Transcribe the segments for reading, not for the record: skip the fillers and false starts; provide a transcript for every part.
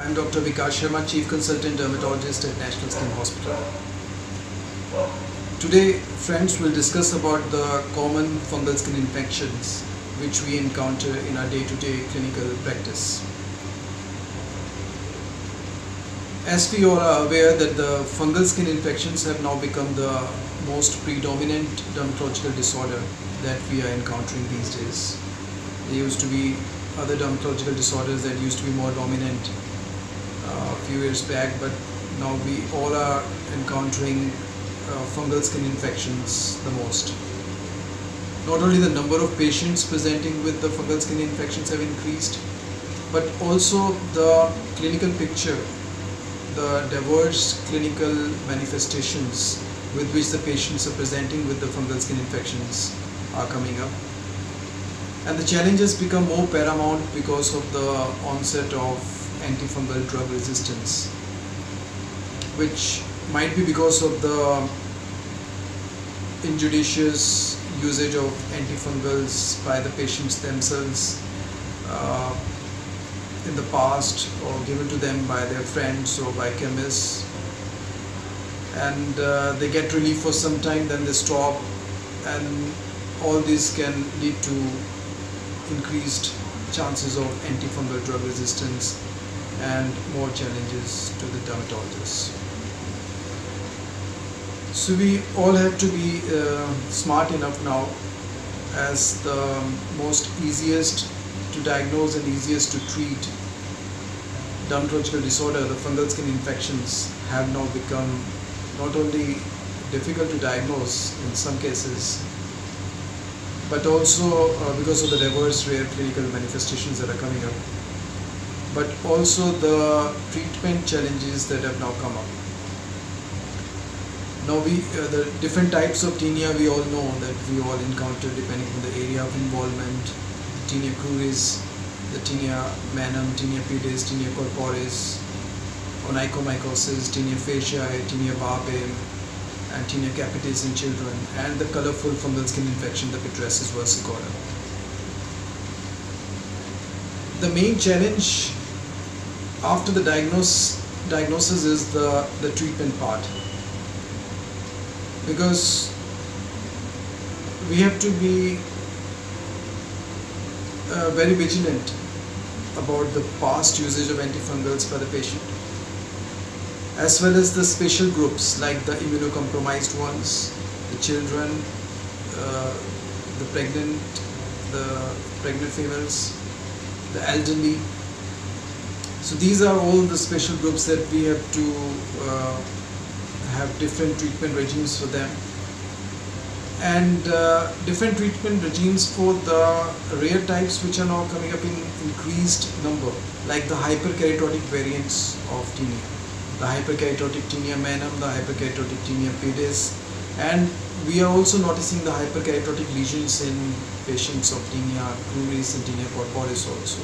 I'm Dr. Vikas Sharma, Chief Consultant Dermatologist at National Skin Hospital. Today, friends, will discuss about the common fungal skin infections which we encounter in our day-to-day clinical practice. As we all are aware that the fungal skin infections have now become the most predominant dermatological disorder that we are encountering these days. There used to be other dermatological disorders that used to be more dominant a few years back, but now we all are encountering fungal skin infections the most. Not only the number of patients presenting with the fungal skin infections have increased, but also the clinical picture, the diverse clinical manifestations with which the patients are presenting with the fungal skin infections are coming up. And the challenges become more paramount because of the onset of antifungal drug resistance, which might be because of the injudicious usage of antifungals by the patients themselves in the past, or given to them by their friends or by chemists, and they get relief for some time, then they stop, and all this can lead to increased chances of antifungal drug resistance and more challenges to the dermatologist. So we all have to be smart enough now, as the most easiest to diagnose and easiest to treat dermatological disorder, the fungal skin infections, have now become not only difficult to diagnose in some cases, but also because of the diverse rare clinical manifestations that are coming up, but also the treatment challenges that have now come up. Now the different types of tinea we all know that we all encounter depending on the area of involvement: tinea cruris, the tinea manum, tinea pedis, tinea corporis, onychomycosis, tinea fasciae, tinea barbae, and tinea capitis in children, and the colorful fungal skin infection, the pityriasis versicolor. The main challenge after the diagnosis is the treatment part, because we have to be very vigilant about the past usage of antifungals by the patient, as well as the special groups like the immunocompromised ones, the children, the pregnant females, the elderly. So these are all the special groups that we have to have different treatment regimes for them, and different treatment regimes for the rare types which are now coming up in increased number, like the hyperkeratotic variants of tinea, the hyperkeratotic tinea manum, the hyperkeratotic tinea pedis, and we are also noticing the hyperkeratotic lesions in patients of tinea cruris and tinea corporis also.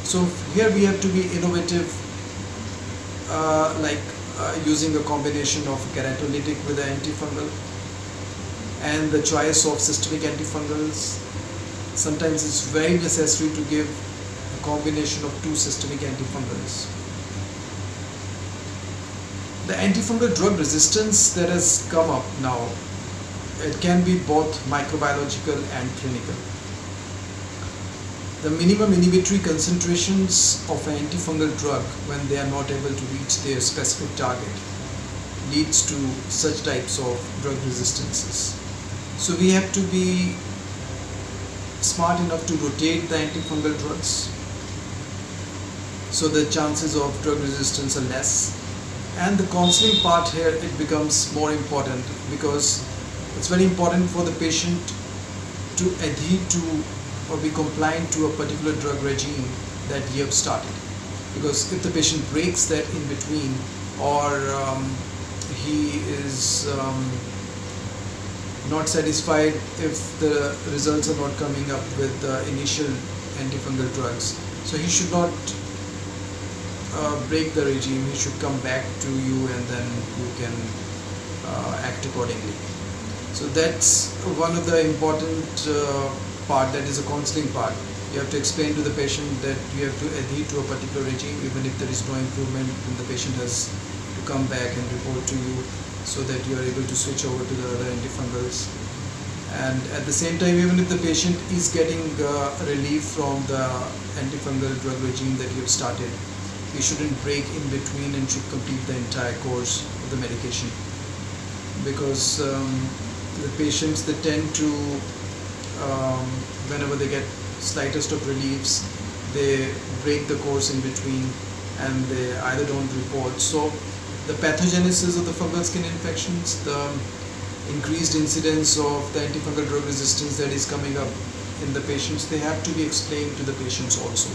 So here we have to be innovative, using a combination of keratolytic with the antifungal, and the choice of systemic antifungals. Sometimes it's very necessary to give a combination of two systemic antifungals. The antifungal drug resistance that has come up now, it can be both microbiological and clinical. The minimum inhibitory concentrations of an antifungal drug, when they are not able to reach their specific target, leads to such types of drug resistances. So we have to be smart enough to rotate the antifungal drugs, so the chances of drug resistance are less. And the counseling part here, it becomes more important, because it's very important for the patient to adhere to or be compliant to a particular drug regime that you have started. Because if the patient breaks that in between, or he is not satisfied if the results are not coming up with the initial antifungal drugs, so he should not break the regime. He should come back to you, and then you can act accordingly. So that's one of the important part, that is a counseling part, You have to explain to the patient that you have to adhere to a particular regime. Even if there is no improvement, then the patient has to come back and report to you, so that you are able to switch over to the other antifungals. And at the same time, even if the patient is getting relief from the antifungal drug regime that you have started, you shouldn't break in between and should complete the entire course of the medication, because the patients, they tend to, whenever they get slightest of reliefs, they break the course in between and they either don't report. So the pathogenesis of the fungal skin infections, the increased incidence of the antifungal drug resistance that is coming up in the patients, they have to be explained to the patients also.